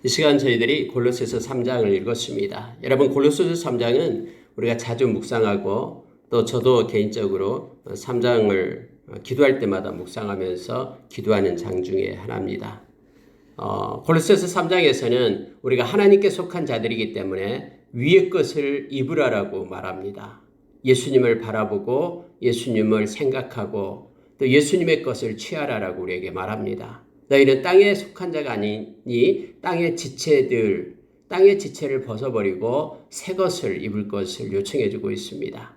이 시간 저희들이 골로새서 3장을 읽었습니다. 여러분, 골로새서 3장은 우리가 자주 묵상하고 또 저도 개인적으로 3장을 기도할 때마다 묵상하면서 기도하는 장 중에 하나입니다. 골로새서 3장에서는 우리가 하나님께 속한 자들이기 때문에 위의 것을 입으라라고 말합니다. 예수님을 바라보고 예수님을 생각하고 또 예수님의 것을 취하라라고 우리에게 말합니다. 너희는 땅에 속한 자가 아니니 땅의 지체를 벗어버리고 새 것을 입을 것을 요청해 주고 있습니다.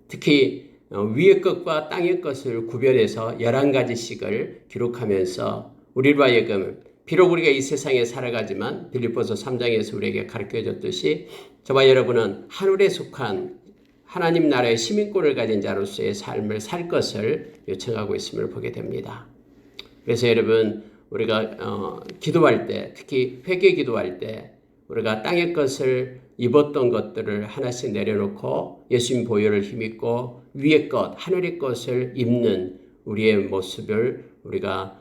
특히 위의 것과 땅의 것을 구별해서 11가지씩을 기록하면서 우리로 하여금 비록 우리가 이 세상에 살아가지만 빌립보서 3장에서 우리에게 가르쳐 줬듯이 저와 여러분은 하늘에 속한 하나님 나라의 시민권을 가진 자로서의 삶을 살 것을 요청하고 있음을 보게 됩니다. 그래서 여러분, 우리가 기도할 때, 특히 회개 기도할 때 우리가 땅의 것을 입었던 것들을 하나씩 내려놓고 예수님 보혈을 힘입고 위의 것, 하늘의 것을 입는 우리의 모습을 우리가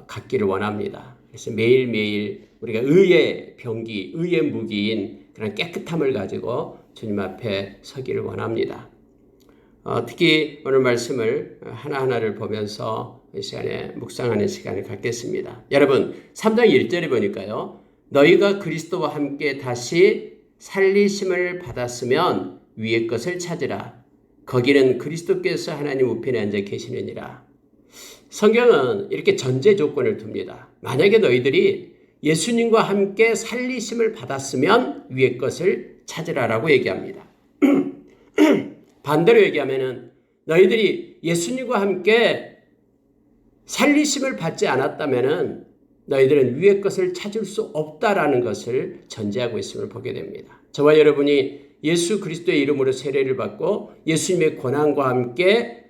갖기를 원합니다. 그래서 매일매일 우리가 의의 병기, 의의 무기인 그런 깨끗함을 가지고 주님 앞에 서기를 원합니다. 특히 오늘 말씀을 하나하나를 보면서 이 시간에 묵상하는 시간을 갖겠습니다. 여러분, 3장 1절에 보니까요. 너희가 그리스도와 함께 다시 살리심을 받았으면 위의 것을 찾으라. 거기는 그리스도께서 하나님 우편에 앉아 계시느니라. 성경은 이렇게 전제 조건을 둡니다. 만약에 너희들이 예수님과 함께 살리심을 받았으면 위의 것을 찾으라라고 얘기합니다. 반대로 얘기하면은 너희들이 예수님과 함께 살리심을 받지 않았다면은 너희들은 위의 것을 찾을 수 없다라는 것을 전제하고 있음을 보게 됩니다. 저와 여러분이 예수 그리스도의 이름으로 세례를 받고 예수님의 고난과 함께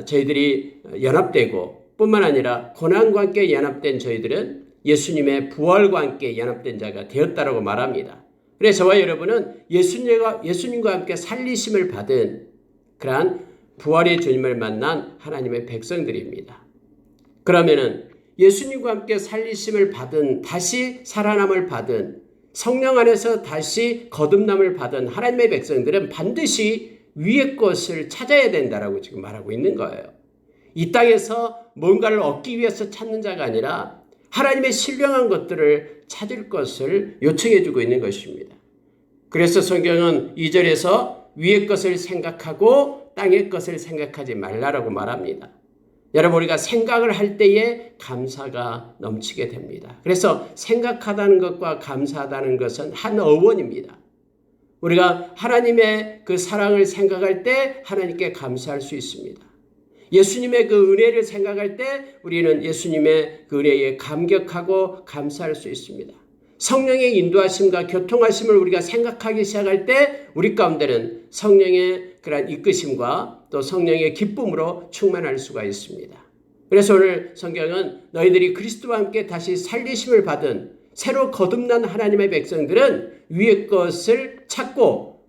저희들이 연합되고 뿐만 아니라 고난과 함께 연합된 저희들은 예수님의 부활과 함께 연합된 자가 되었다라고 말합니다. 그래서 저와 여러분은 예수님과 함께 살리심을 받은 그러한 부활의 주님을 만난 하나님의 백성들입니다. 그러면은 예수님과 함께 살리심을 받은, 다시 살아남을 받은, 성령 안에서 다시 거듭남을 받은 하나님의 백성들은 반드시 위의 것을 찾아야 된다라고 지금 말하고 있는 거예요. 이 땅에서 뭔가를 얻기 위해서 찾는 자가 아니라 하나님의 신령한 것들을 찾을 것을 요청해 주고 있는 것입니다. 그래서 성경은 2절에서 위의 것을 생각하고 땅의 것을 생각하지 말라라고 말합니다. 여러분, 우리가 생각을 할 때에 감사가 넘치게 됩니다. 그래서 생각하다는 것과 감사하다는 것은 한 어원입니다. 우리가 하나님의 그 사랑을 생각할 때 하나님께 감사할 수 있습니다. 예수님의 그 은혜를 생각할 때 우리는 예수님의 그 은혜에 감격하고 감사할 수 있습니다. 성령의 인도하심과 교통하심을 우리가 생각하기 시작할 때 우리 가운데는 성령의 그런 이끄심과 또 성령의 기쁨으로 충만할 수가 있습니다. 그래서 오늘 성경은 너희들이 그리스도와 함께 다시 살리심을 받은 새로 거듭난 하나님의 백성들은 위의 것을 찾고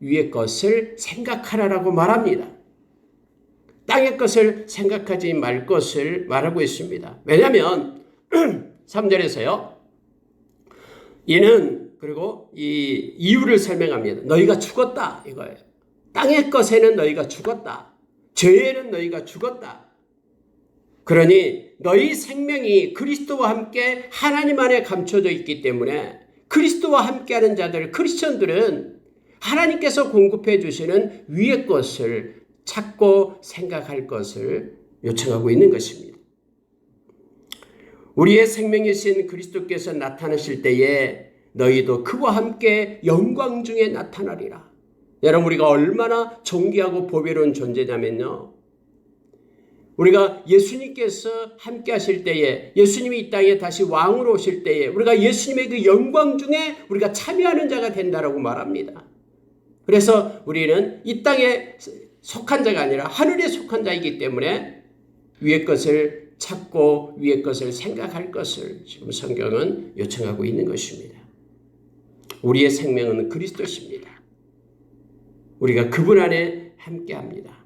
위의 것을 생각하라라고 말합니다. 땅의 것을 생각하지 말 것을 말하고 있습니다. 왜냐하면 3절에서요. 이는 그리고 이 이유를 설명합니다. 너희가 죽었다 이거예요. 땅의 것에는 너희가 죽었다. 죄에는 너희가 죽었다. 그러니 너희 생명이 그리스도와 함께 하나님 안에 감춰져 있기 때문에 그리스도와 함께하는 자들, 크리스천들은 하나님께서 공급해 주시는 위의 것을 찾고 생각할 것을 요청하고 있는 것입니다. 우리의 생명이신 그리스도께서 나타나실 때에 너희도 그와 함께 영광 중에 나타나리라. 여러분, 우리가 얼마나 존귀하고 보배로운 존재냐면요. 우리가 예수님께서 함께 하실 때에, 예수님이 이 땅에 다시 왕으로 오실 때에 우리가 예수님의 그 영광 중에 우리가 참여하는 자가 된다라고 말합니다. 그래서 우리는 이 땅에 속한 자가 아니라 하늘에 속한 자이기 때문에 위의 것을 찾고 위의 것을 생각할 것을 지금 성경은 요청하고 있는 것입니다. 우리의 생명은 그리스도십니다. 우리가 그분 안에 함께합니다.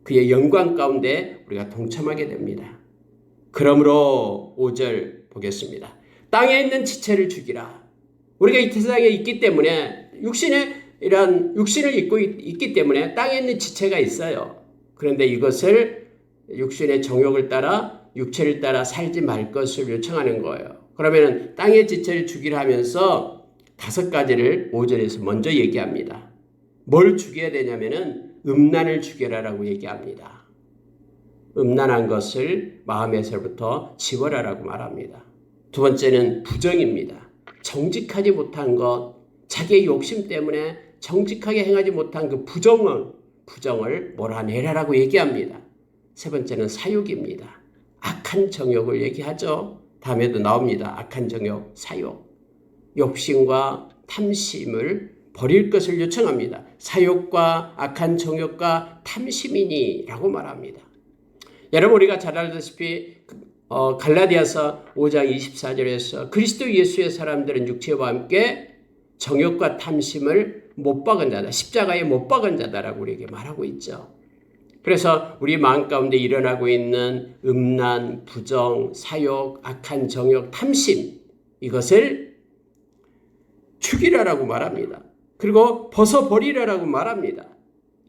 그의 영광 가운데 우리가 동참하게 됩니다. 그러므로 5절 보겠습니다. 땅에 있는 지체를 죽이라. 우리가 이 세상에 있기 때문에 육신을 입고 있기 때문에 땅에 있는 지체가 있어요. 그런데 이것을 육신의 정욕을 따라 육체를 따라 살지 말 것을 요청하는 거예요. 그러면 땅의 지체를 죽이라 하면서 5가지를 5절에서 먼저 얘기합니다. 뭘 죽여야 되냐면은 음란을 죽여라라고 얘기합니다. 음란한 것을 마음에서부터 지워라라고 말합니다. 두 번째는 부정입니다. 정직하지 못한 것, 자기의 욕심 때문에 정직하게 행하지 못한 그 부정을 몰아내라라고 얘기합니다. 세 번째는 사욕입니다. 악한 정욕을 얘기하죠. 다음에도 나옵니다. 악한 정욕, 사욕. 욕심과 탐심을 버릴 것을 요청합니다. 사욕과 악한 정욕과 탐심이니라고 말합니다. 여러분 우리가 잘 알다시피 갈라디아서 5장 24절에서 그리스도 예수의 사람들은 육체와 함께 정욕과 탐심을 못 박은 자다. 십자가에 못 박은 자다라고 우리에게 말하고 있죠. 그래서 우리 마음 가운데 일어나고 있는 음란, 부정, 사욕, 악한 정욕, 탐심 이것을 죽이라라고 말합니다. 그리고 벗어버리라라고 말합니다.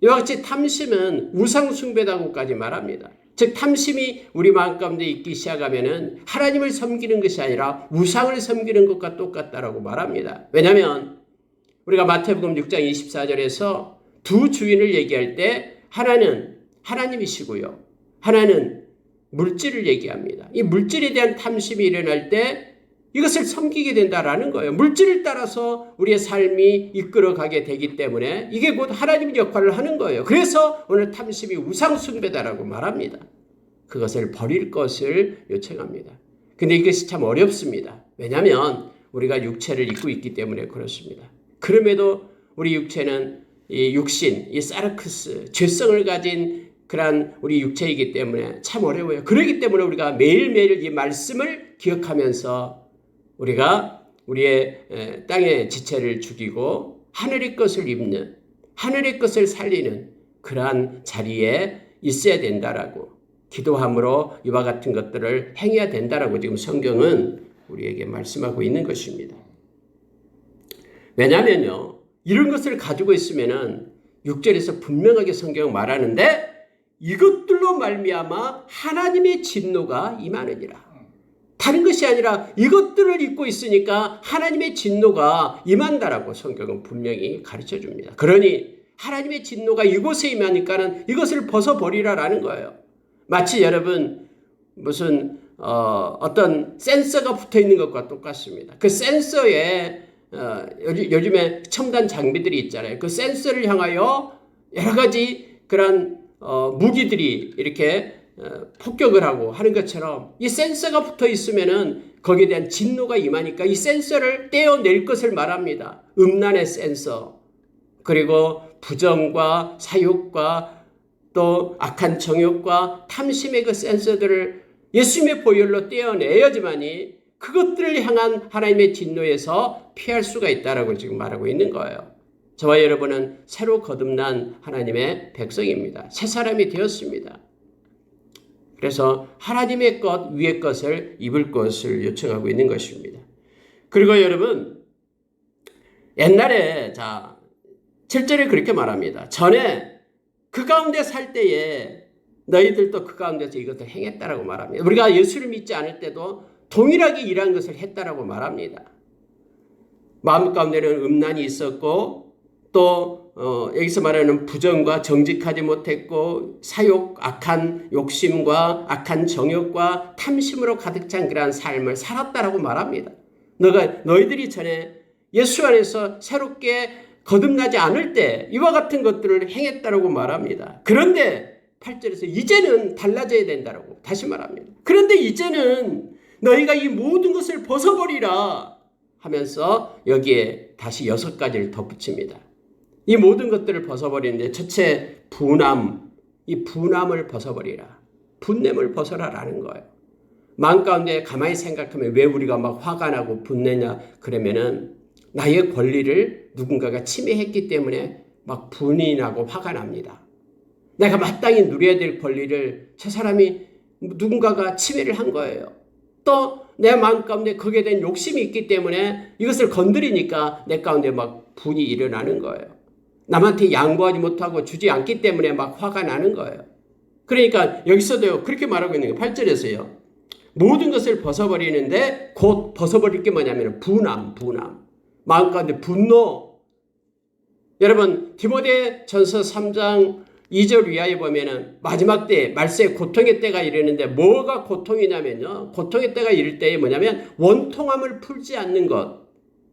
이와 같이 탐심은 우상숭배다고까지 말합니다. 즉 탐심이 우리 마음 가운데 있기 시작하면은 하나님을 섬기는 것이 아니라 우상을 섬기는 것과 똑같다라고 말합니다. 왜냐하면 우리가 마태복음 6장 24절에서 두 주인을 얘기할 때 하나는 하나님이시고요. 하나는 물질을 얘기합니다. 이 물질에 대한 탐심이 일어날 때 이것을 섬기게 된다라는 거예요. 물질을 따라서 우리의 삶이 이끌어가게 되기 때문에 이게 곧 하나님의 역할을 하는 거예요. 그래서 오늘 탐심이 우상숭배다라고 말합니다. 그것을 버릴 것을 요청합니다. 근데 이것이 참 어렵습니다. 왜냐하면 우리가 육체를 입고 있기 때문에 그렇습니다. 그럼에도 우리 육체는 이 육신, 이 사르크스, 죄성을 가진 그러한 우리 육체이기 때문에 참 어려워요. 그렇기 때문에 우리가 매일매일 이 말씀을 기억하면서 우리가 우리의 땅의 지체를 죽이고 하늘의 것을 입는, 하늘의 것을 살리는 그러한 자리에 있어야 된다라고 기도함으로 이와 같은 것들을 행해야 된다라고 지금 성경은 우리에게 말씀하고 있는 것입니다. 왜냐하면요, 이런 것을 가지고 있으면은 6절에서 분명하게 성경은 말하는데 이것들로 말미암아 하나님의 진노가 임하느니라. 다른 것이 아니라 이것들을 입고 있으니까 하나님의 진노가 임한다라고 성경은 분명히 가르쳐 줍니다. 그러니 하나님의 진노가 이곳에 임하니까는 이것을 벗어버리라라는 거예요. 마치 여러분 무슨 어떤 센서가 붙어 있는 것과 똑같습니다. 그 센서에 요즘에 첨단 장비들이 있잖아요. 그 센서를 향하여 여러 가지 그런 무기들이 이렇게 폭격을 하고 하는 것처럼 이 센서가 붙어 있으면은 거기에 대한 진노가 임하니까 이 센서를 떼어낼 것을 말합니다. 음란의 센서, 그리고 부정과 사욕과 또 악한 정욕과 탐심의 그 센서들을 예수님의 보혈로 떼어내야지만이 그것들을 향한 하나님의 진노에서 피할 수가 있다라고 지금 말하고 있는 거예요. 저와 여러분은 새로 거듭난 하나님의 백성입니다. 새 사람이 되었습니다. 그래서 하나님의 것, 위의 것을 입을 것을 요청하고 있는 것입니다. 그리고 여러분, 옛날에 7절에 그렇게 말합니다. 전에 그 가운데 살 때에 너희들도 그 가운데서 이것을 행했다라고 말합니다. 우리가 예수를 믿지 않을 때도 동일하게 이러한 것을 했다라고 말합니다. 마음 가운데는 음란이 있었고 또 여기서 말하는 부정과 정직하지 못했고 사욕, 악한 욕심과 악한 정욕과 탐심으로 가득 찬 그러한 삶을 살았다라고 말합니다. 너희들이 전에 예수 안에서 새롭게 거듭나지 않을 때 이와 같은 것들을 행했다라고 말합니다. 그런데 8절에서 이제는 달라져야 된다라고 다시 말합니다. 그런데 이제는 너희가 이 모든 것을 벗어버리라 하면서 여기에 다시 6가지를 덧붙입니다. 이 모든 것들을 벗어버리는데 첫째 분함, 이 분함을 벗어버리라. 분냄을 벗어라라는 거예요. 마음 가운데 가만히 생각하면 왜 우리가 막 화가 나고 분내냐 그러면은 나의 권리를 누군가가 침해했기 때문에 막 분이 나고 화가 납니다. 내가 마땅히 누려야 될 권리를 저 사람이 누군가가 침해를 한 거예요. 또 내 마음 가운데 거기에 대한 욕심이 있기 때문에 이것을 건드리니까 내 가운데 막 분이 일어나는 거예요. 남한테 양보하지 못하고 주지 않기 때문에 막 화가 나는 거예요. 그러니까 여기서도 그렇게 말하고 있는 거예요. 8절에서요. 모든 것을 벗어버리는데 곧 벗어버릴 게 뭐냐면 분함. 마음 가운데 분노. 여러분 디모데전서 3장 2절 이하에 보면은 마지막 때 말세의 고통의 때가 이르는데 뭐가 고통이냐면요. 고통의 때가 이를 때에 뭐냐면 원통함을 풀지 않는 것.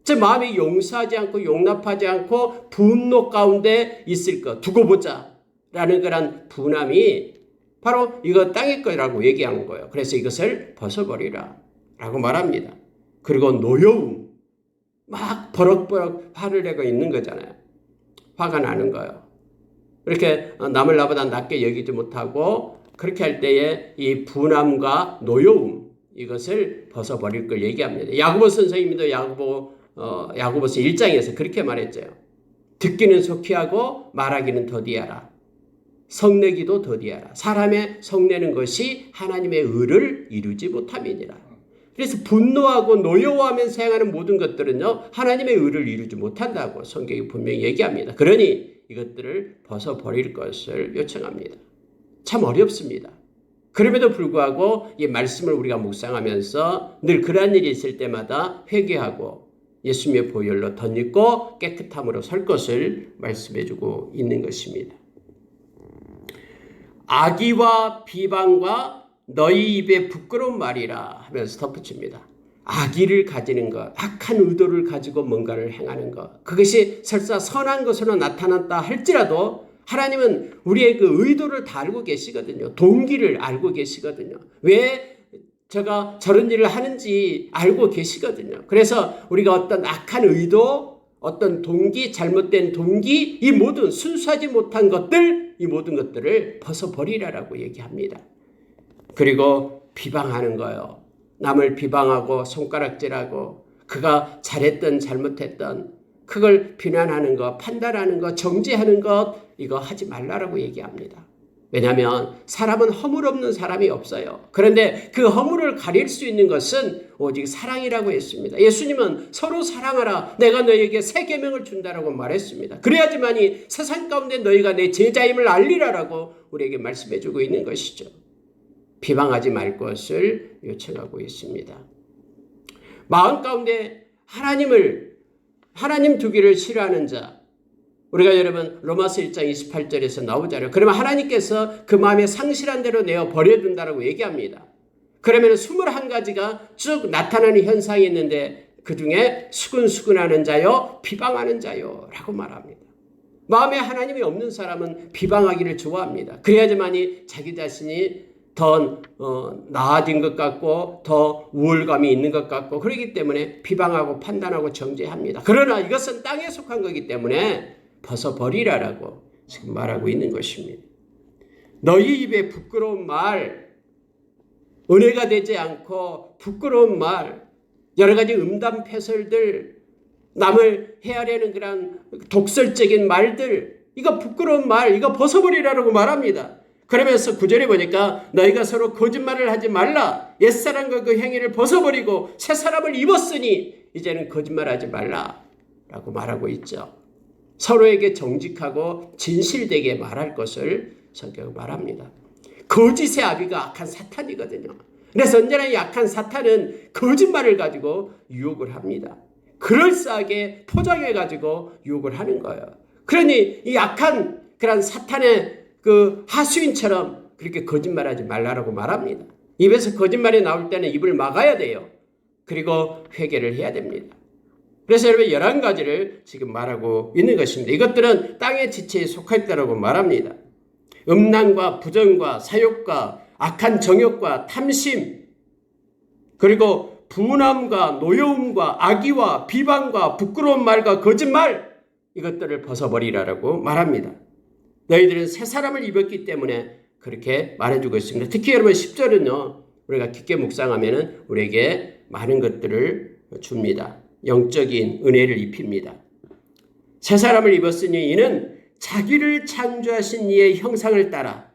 제 마음이 용서하지 않고 용납하지 않고 분노 가운데 있을 것. 두고 보자 라는 그런 분함이 바로 이거 땅의 거라고 얘기하는 거예요. 그래서 이것을 벗어버리라 라고 말합니다. 그리고 노여움. 막 버럭버럭 화를 내고 있는 거잖아요. 화가 나는 거예요. 이렇게 남을 나보다 낮게 여기지 못하고 그렇게 할 때에 이 분함과 노여움 이것을 벗어버릴 걸 얘기합니다. 야고보 선생님도 야고보서 1장에서 그렇게 말했죠. 듣기는 속히 하고 말하기는 더디하라. 성내기도 더디하라. 사람의 성내는 것이 하나님의 의를 이루지 못함이니라. 그래서 분노하고 노여워하면서 행하는 모든 것들은요. 하나님의 의를 이루지 못한다고 성경이 분명히 얘기합니다. 그러니 이것들을 벗어버릴 것을 요청합니다. 참 어렵습니다. 그럼에도 불구하고 이 말씀을 우리가 묵상하면서 늘 그러한 일이 있을 때마다 회개하고 예수님의 보혈로 덧입고 깨끗함으로 설 것을 말씀해주고 있는 것입니다. 악의와 비방과 너희 입에 부끄러운 말이라 하면서 덧붙입니다. 악의를 가지는 것, 악한 의도를 가지고 뭔가를 행하는 것, 그것이 설사 선한 것으로 나타났다 할지라도 하나님은 우리의 그 의도를 다 알고 계시거든요. 동기를 알고 계시거든요. 왜 제가 저런 일을 하는지 알고 계시거든요. 그래서 우리가 어떤 악한 의도, 어떤 동기, 잘못된 동기, 이 모든 순수하지 못한 것들, 이 모든 것들을 벗어버리라라고 얘기합니다. 그리고 비방하는 거예요. 남을 비방하고 손가락질하고 그가 잘했던 잘못했던 그걸 비난하는 것, 판단하는 것, 정죄하는 것 이거 하지 말라라고 얘기합니다. 왜냐하면 사람은 허물 없는 사람이 없어요. 그런데 그 허물을 가릴 수 있는 것은 오직 사랑이라고 했습니다. 예수님은 서로 사랑하라. 내가 너희에게 새 계명을 준다라고 말했습니다. 그래야지만이 세상 가운데 너희가 내 제자임을 알리라라고 우리에게 말씀해주고 있는 것이죠. 비방하지 말 것을 요청하고 있습니다. 마음 가운데 하나님 두기를 싫어하는 자, 우리가 여러분 로마서 1장 28절에서 나오잖아요. 그러면 하나님께서 그 마음에 상실한 대로 내어 버려둔다라고 얘기합니다. 그러면 21가지가 쭉 나타나는 현상이 있는데 그중에 수근수근하는 자요, 비방하는 자요 라고 말합니다. 마음에 하나님이 없는 사람은 비방하기를 좋아합니다. 그래야지만이 자기 자신이 더 나아진 것 같고 더 우월감이 있는 것 같고 그렇기 때문에 비방하고 판단하고 정죄합니다. 그러나 이것은 땅에 속한 거기 때문에 벗어버리라라고 지금 말하고 있는 것입니다. 너희 입에 부끄러운 말, 은혜가 되지 않고 부끄러운 말, 여러 가지 음담패설들, 남을 헤아려는 그런 독설적인 말들, 이거 부끄러운 말, 이거 벗어버리라라고 말합니다. 그러면서 9절에 보니까 너희가 서로 거짓말을 하지 말라. 옛사람과 그 행위를 벗어버리고 새 사람을 입었으니 이제는 거짓말하지 말라라고 말하고 있죠. 서로에게 정직하고 진실되게 말할 것을 성경은 말합니다. 거짓의 아비가 악한 사탄이거든요. 그래서 언제나 이 악한 사탄은 거짓말을 가지고 유혹을 합니다. 그럴싸하게 포장해가지고 유혹을 하는 거예요. 그러니 이 악한 그런 사탄의 그 하수인처럼 그렇게 거짓말하지 말라라고 말합니다. 입에서 거짓말이 나올 때는 입을 막아야 돼요. 그리고 회개를 해야 됩니다. 그래서 여러분 11가지를 지금 말하고 있는 것입니다. 이것들은 땅의 지체에 속하였다라고 말합니다. 음란과 부정과 사욕과 악한 정욕과 탐심, 그리고 분함과 노여움과 악의와 비방과 부끄러운 말과 거짓말, 이것들을 벗어버리라라고 말합니다. 너희들은 새 사람을 입었기 때문에 그렇게 말해주고 있습니다. 특히 여러분 10절은요. 우리가 깊게 묵상하면 우리에게 많은 것들을 줍니다. 영적인 은혜를 입힙니다. 새 사람을 입었으니 이는 자기를 창조하신 이의 형상을 따라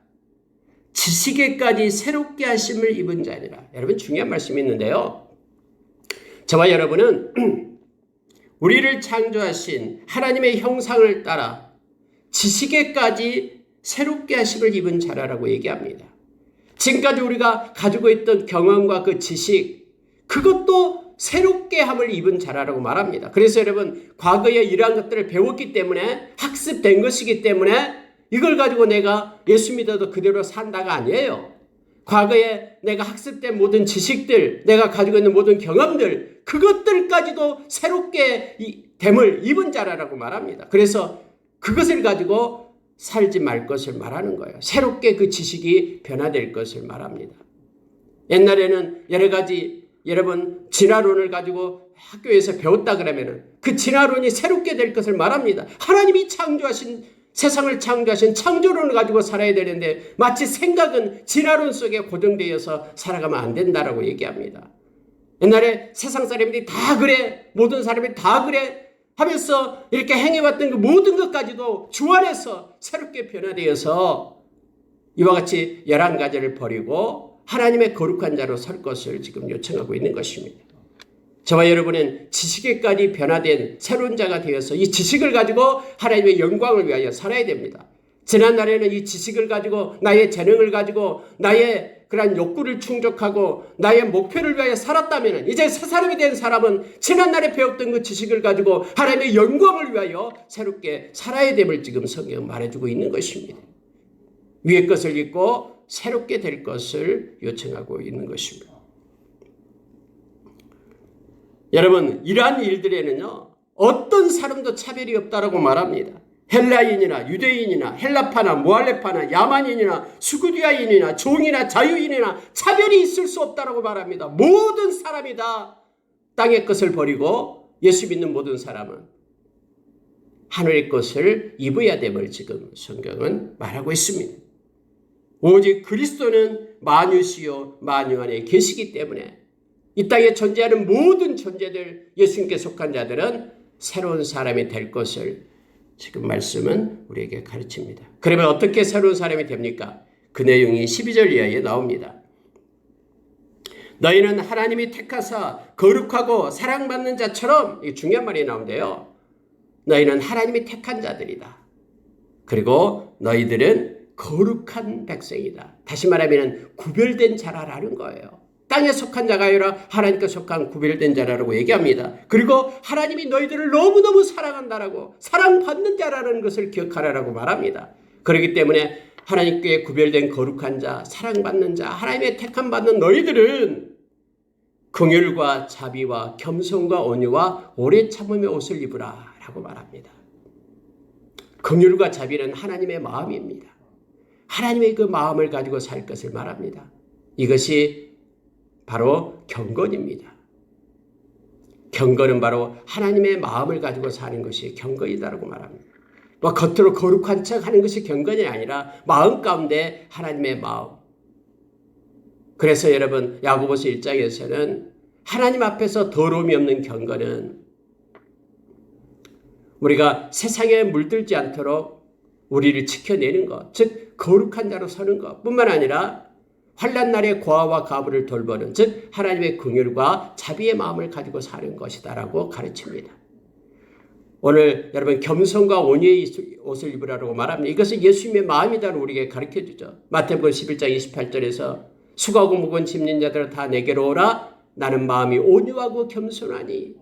지식에까지 새롭게 하심을 입은 자니라. 여러분 중요한 말씀이 있는데요. 저와 여러분은 우리를 창조하신 하나님의 형상을 따라 지식에까지 새롭게 하심을 입은 자라라고 얘기합니다. 지금까지 우리가 가지고 있던 경험과 그 지식, 그것도 새롭게 함을 입은 자라라고 말합니다. 그래서 여러분, 과거에 이러한 것들을 배웠기 때문에, 학습된 것이기 때문에 이걸 가지고 내가 예수 믿어도 그대로 산다가 아니에요. 과거에 내가 학습된 모든 지식들, 내가 가지고 있는 모든 경험들, 그것들까지도 새롭게 됨을 입은 자라라고 말합니다. 그래서 그것을 가지고 살지 말 것을 말하는 거예요. 새롭게 그 지식이 변화될 것을 말합니다. 옛날에는 여러 가지 여러분 진화론을 가지고 학교에서 배웠다 그러면은 그 진화론이 새롭게 될 것을 말합니다. 하나님이 창조하신 세상을 창조하신 창조론을 가지고 살아야 되는데 마치 생각은 진화론 속에 고정되어서 살아가면 안 된다라고 얘기합니다. 옛날에 세상 사람들이 다 그래, 모든 사람이 다 그래 하면서 이렇게 행해왔던 그 모든 것까지도 주 안에서 새롭게 변화되어서 이와 같이 11가지를 버리고 하나님의 거룩한 자로 설 것을 지금 요청하고 있는 것입니다. 저와 여러분은 지식에까지 변화된 새로운 자가 되어서 이 지식을 가지고 하나님의 영광을 위하여 살아야 됩니다. 지난날에는 이 지식을 가지고 나의 재능을 가지고 나의 그러한 욕구를 충족하고 나의 목표를 위하여 살았다면 이제 새 사람이 된 사람은 지난날에 배웠던 그 지식을 가지고 하나님의 영광을 위하여 새롭게 살아야 됨을 지금 성경은 말해주고 있는 것입니다. 위의 것을 잊고 새롭게 될 것을 요청하고 있는 것입니다. 여러분, 이러한 일들에는요, 어떤 사람도 차별이 없다라고 말합니다. 헬라인이나 유대인이나 헬라파나 모할레파나 야만인이나 수구디아인이나 종이나 자유인이나 차별이 있을 수 없다라고 말합니다. 모든 사람이 다 땅의 것을 버리고 예수 믿는 모든 사람은 하늘의 것을 입어야 됨을 지금 성경은 말하고 있습니다. 오직 그리스도는 만유시요 만유 안에 계시기 때문에 이 땅에 존재하는 모든 존재들, 예수님께 속한 자들은 새로운 사람이 될 것을 지금 말씀은 우리에게 가르칩니다. 그러면 어떻게 새로운 사람이 됩니까? 그 내용이 12절 이하에 나옵니다. 너희는 하나님이 택하사 거룩하고 사랑받는 자처럼, 이 중요한 말이 나오는데요. 너희는 하나님이 택한 자들이다. 그리고 너희들은 거룩한 백성이다. 다시 말하면 구별된 자라라는 거예요. 땅에 속한 자가 아니라 하나님께 속한 구별된 자라고 얘기합니다. 그리고 하나님이 너희들을 너무너무 사랑한다라고, 사랑받는 자라는 것을 기억하라고 말합니다. 그렇기 때문에 하나님께 구별된 거룩한 자, 사랑받는 자, 하나님의 택함받는 너희들은 긍휼과 자비와 겸손과 온유와 오래 참음의 옷을 입으라 라고 말합니다. 긍휼과 자비는 하나님의 마음입니다. 하나님의 그 마음을 가지고 살 것을 말합니다. 이것이 바로 경건입니다. 경건은 바로 하나님의 마음을 가지고 사는 것이 경건이다라고 말합니다. 겉으로 거룩한 척 하는 것이 경건이 아니라 마음 가운데 하나님의 마음. 그래서 여러분 야고보서 1장에서는 하나님 앞에서 더러움이 없는 경건은 우리가 세상에 물들지 않도록 우리를 지켜내는 것, 즉 거룩한 자로 서는 것 뿐만 아니라 환난 날에 고아와 가부를 돌보는, 즉 하나님의 긍휼과 자비의 마음을 가지고 사는 것이다라고 가르칩니다. 오늘 여러분 겸손과 온유의 옷을 입으라고 말합니다. 이것은 예수님의 마음이다라고 우리에게 가르쳐주죠. 마태복음 11장 28절에서 수고하고 무거운 짐진 자들아 다 내게로 오라. 나는 마음이 온유하고 겸손하니.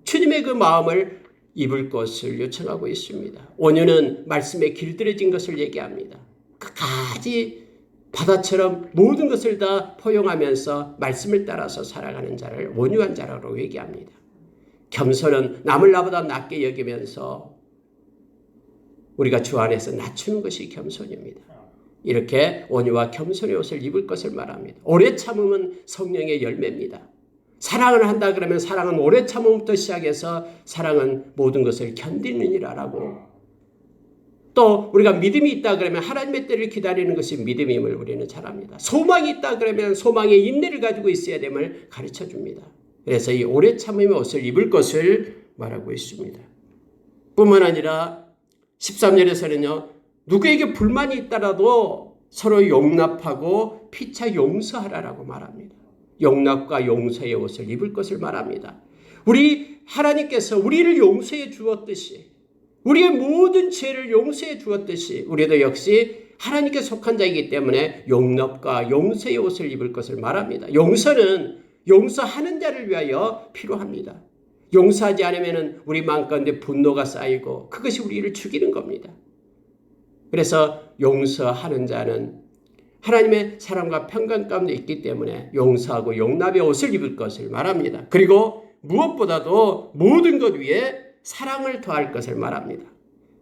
주님의 그 마음을 입을 것을 요청하고 있습니다. 온유는 말씀에 길들여진 것을 얘기합니다. 끝까지 바다처럼 모든 것을 다 포용하면서 말씀을 따라서 살아가는 자를 온유한 자라고 얘기합니다. 겸손은 남을 나보다 낮게 여기면서 우리가 주 안에서 낮추는 것이 겸손입니다. 이렇게 온유와 겸손의 옷을 입을 것을 말합니다. 오래 참음은 성령의 열매입니다. 사랑을 한다 그러면 사랑은 오래 참음부터 시작해서 사랑은 모든 것을 견디느니라라고, 또 우리가 믿음이 있다 그러면 하나님의 때를 기다리는 것이 믿음임을 우리는 잘 압니다. 소망이 있다 그러면 소망의 인내를 가지고 있어야 됨을 가르쳐 줍니다. 그래서 이 오래 참음의 옷을 입을 것을 말하고 있습니다. 뿐만 아니라 13절에서는요. 누구에게 불만이 있더라도 서로 용납하고 피차 용서하라라고 말합니다. 용납과 용서의 옷을 입을 것을 말합니다. 우리 하나님께서 우리를 용서해 주었듯이, 우리의 모든 죄를 용서해 주었듯이 우리도 역시 하나님께 속한 자이기 때문에 용납과 용서의 옷을 입을 것을 말합니다. 용서는 용서하는 자를 위하여 필요합니다. 용서하지 않으면 우리 마음 가운데 분노가 쌓이고 그것이 우리를 죽이는 겁니다. 그래서 용서하는 자는 하나님의 사랑과 평강 가운데 있기 때문에 용서하고 용납의 옷을 입을 것을 말합니다. 그리고 무엇보다도 모든 것 위에 사랑을 더할 것을 말합니다.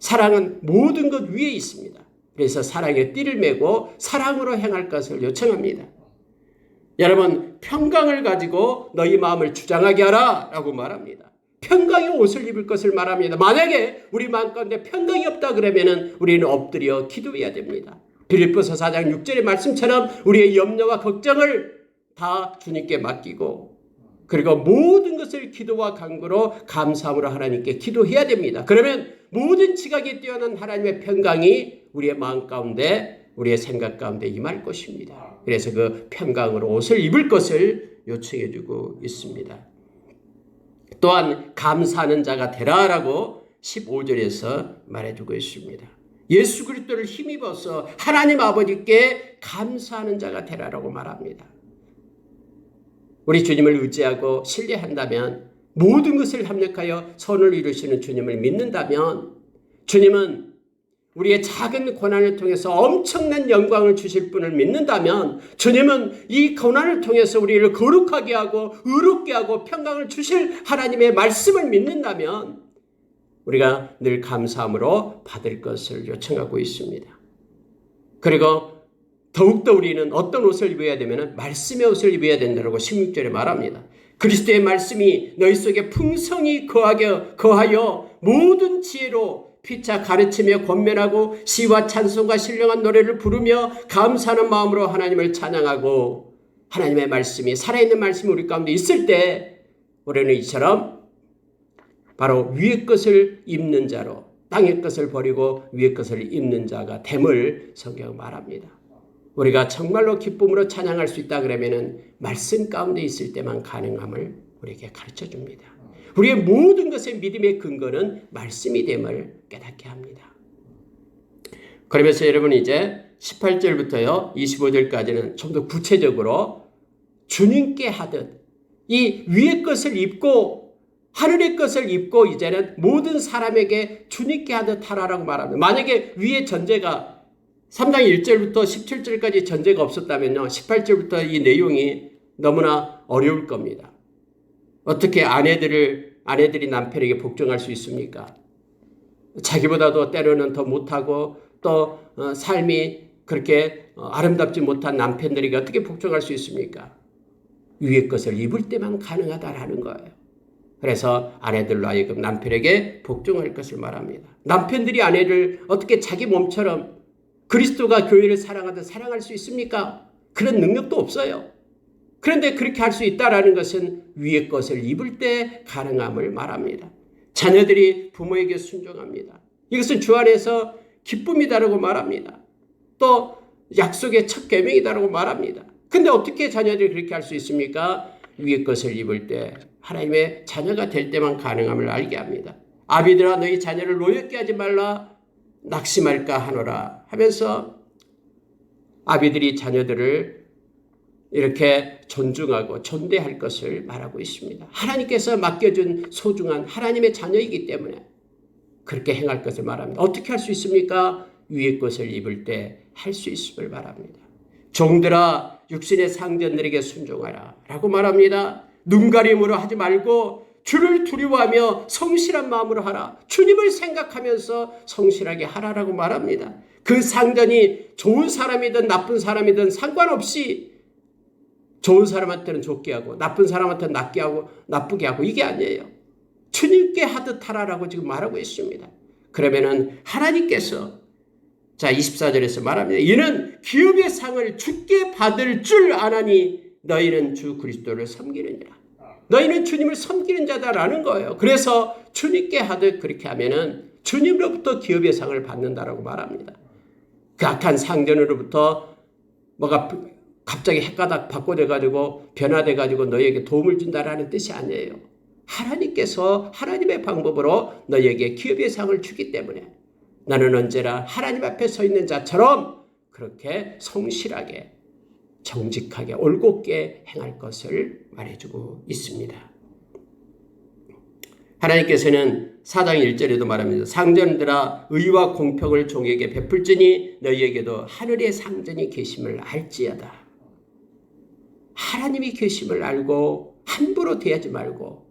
사랑은 모든 것 위에 있습니다. 그래서 사랑의 띠를 메고 사랑으로 행할 것을 요청합니다. 여러분, 평강을 가지고 너희 마음을 주장하게 하라 라고 말합니다. 평강의 옷을 입을 것을 말합니다. 만약에 우리 마음 가운데 평강이 없다 그러면 우리는 엎드려 기도해야 됩니다. 빌립보서 4장 6절의 말씀처럼 우리의 염려와 걱정을 다 주님께 맡기고 그리고 모든 것을 기도와 간구로 감사함으로 하나님께 기도해야 됩니다. 그러면 모든 지각이 뛰어난 하나님의 평강이 우리의 마음 가운데, 우리의 생각 가운데 임할 것입니다. 그래서 그 평강으로 옷을 입을 것을 요청해 주고 있습니다. 또한 감사하는 자가 되라라고 15절에서 말해주고 있습니다. 예수 그리스도를 힘입어서 하나님 아버지께 감사하는 자가 되라라고 말합니다. 우리 주님을 의지하고 신뢰한다면, 모든 것을 합력하여 선을 이루시는 주님을 믿는다면, 주님은 우리의 작은 고난을 통해서 엄청난 영광을 주실 분을 믿는다면, 주님은 이 고난을 통해서 우리를 거룩하게 하고 의롭게 하고 평강을 주실 하나님의 말씀을 믿는다면 우리가 늘 감사함으로 받을 것을 요청하고 있습니다. 그리고 더욱더 우리는 어떤 옷을 입어야 되면 말씀의 옷을 입어야 된다고 16절에 말합니다. 그리스도의 말씀이 너희 속에 풍성히 거하여 모든 지혜로 피차 가르치며 권면하고 시와 찬송과 신령한 노래를 부르며 감사하는 마음으로 하나님을 찬양하고, 하나님의 말씀이, 살아있는 말씀이 우리 가운데 있을 때 우리는 이처럼 바로 위의 것을 입는 자로, 땅의 것을 버리고 위의 것을 입는 자가 됨을 성경은 말합니다. 우리가 정말로 기쁨으로 찬양할 수 있다 그러면은 말씀 가운데 있을 때만 가능함을 우리에게 가르쳐 줍니다. 우리의 모든 것의 믿음의 근거는 말씀이 됨을 깨닫게 합니다. 그러면서 여러분 이제 18절부터요 25절까지는 좀 더 구체적으로 주님께 하듯 이 위의 것을 입고 하늘의 것을 입고 이제는 모든 사람에게 주님께 하듯 하라라고 말합니다. 만약에 위의 전제가 3장 1절부터 17절까지 전제가 없었다면요 18절부터 이 내용이 너무나 어려울 겁니다. 어떻게 아내들이 남편에게 복종할 수 있습니까? 자기보다도 때로는 더 못하고 또 삶이 그렇게 아름답지 못한 남편들에게 어떻게 복종할 수 있습니까? 위의 것을 입을 때만 가능하다라는 거예요. 그래서 아내들로 하여금 남편에게 복종할 것을 말합니다. 남편들이 아내를 어떻게 자기 몸처럼 그리스도가 교회를 사랑하듯 사랑할 수 있습니까? 그런 능력도 없어요. 그런데 그렇게 할 수 있다는 것은 위의 것을 입을 때 가능함을 말합니다. 자녀들이 부모에게 순종합니다. 이것은 주 안에서 기쁨이다라고 말합니다. 또 약속의 첫 계명이다라고 말합니다. 근데 어떻게 자녀들이 그렇게 할 수 있습니까? 위의 것을 입을 때 하나님의 자녀가 될 때만 가능함을 알게 합니다. 아비들아 너희 자녀를 노엽게 하지 말라 낙심할까 하노라 하면서 아비들이 자녀들을 이렇게 존중하고 존대할 것을 말하고 있습니다. 하나님께서 맡겨준 소중한 하나님의 자녀이기 때문에 그렇게 행할 것을 말합니다. 어떻게 할 수 있습니까? 위의 것을 입을 때 할 수 있음을 말합니다. 종들아 육신의 상전들에게 순종하라 라고 말합니다. 눈가림으로 하지 말고 주를 두려워하며 성실한 마음으로 하라. 주님을 생각하면서 성실하게 하라라고 말합니다. 그 상전이 좋은 사람이든 나쁜 사람이든 상관없이 좋은 사람한테는 좋게 하고 나쁜 사람한테는 나쁘게 하고 이게 아니에요. 주님께 하듯 하라라고 지금 말하고 있습니다. 그러면은 하나님께서 자 24절에서 말합니다. 이는 기업의 상을 주께 받을 줄 아나니 너희는 주 그리스도를 섬기느니라. 너희는 주님을 섬기는 자다라는 거예요. 그래서 주님께 하듯 그렇게 하면은 주님으로부터 기업의 상을 받는다라고 말합니다. 그 악한 상전으로부터 뭐가 갑자기 헷가닥 바꿔돼가지고 변화돼가지고 너에게 도움을 준다라는 뜻이 아니에요. 하나님께서 하나님의 방법으로 너에게 기업의 상을 주기 때문에 나는 언제나 하나님 앞에 서 있는 자처럼 그렇게 성실하게 정직하게 올곧게 행할 것을 말해주고 있습니다. 하나님께서는 4장 1절에도 말합니다. 상전들아 의와 공평을 종에게 베풀지니 너희에게도 하늘의 상전이 계심을 알지어다. 하나님이 계심을 알고 함부로 대하지 말고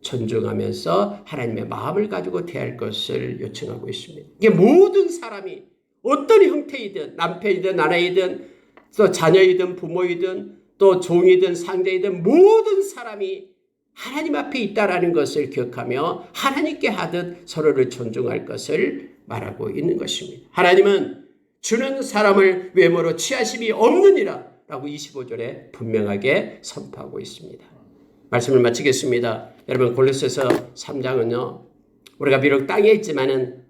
존중하면서 하나님의 마음을 가지고 대할 것을 요청하고 있습니다. 이게 모든 사람이 어떤 형태이든 남편이든 아내이든 또 자녀이든 부모이든 또 종이든 상대이든 모든 사람이 하나님 앞에 있다라는 것을 기억하며 하나님께 하듯 서로를 존중할 것을 말하고 있는 것입니다. 하나님은 주는 사람을 외모로 취하심이 없느니라 라고 25절에 분명하게 선포하고 있습니다. 말씀을 마치겠습니다. 여러분 골로새서 3장은요. 우리가 비록 땅에 있지만은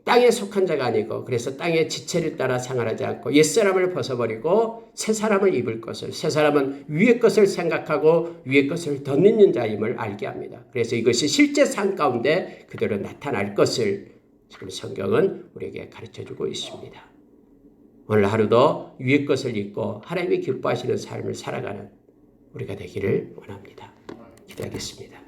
땅에 속한 자가 아니고 그래서 땅의 지체를 따라 생활하지 않고 옛사람을 벗어버리고 새사람을 입을 것을 새사람은 위의 것을 생각하고 위의 것을 덧입는 자임을 알게 합니다. 그래서 이것이 실제 삶 가운데 그대로 나타날 것을 지금 성경은 우리에게 가르쳐주고 있습니다. 오늘 하루도 위의 것을 입고 하나님이 기뻐하시는 삶을 살아가는 우리가 되기를 원합니다. 기도하겠습니다.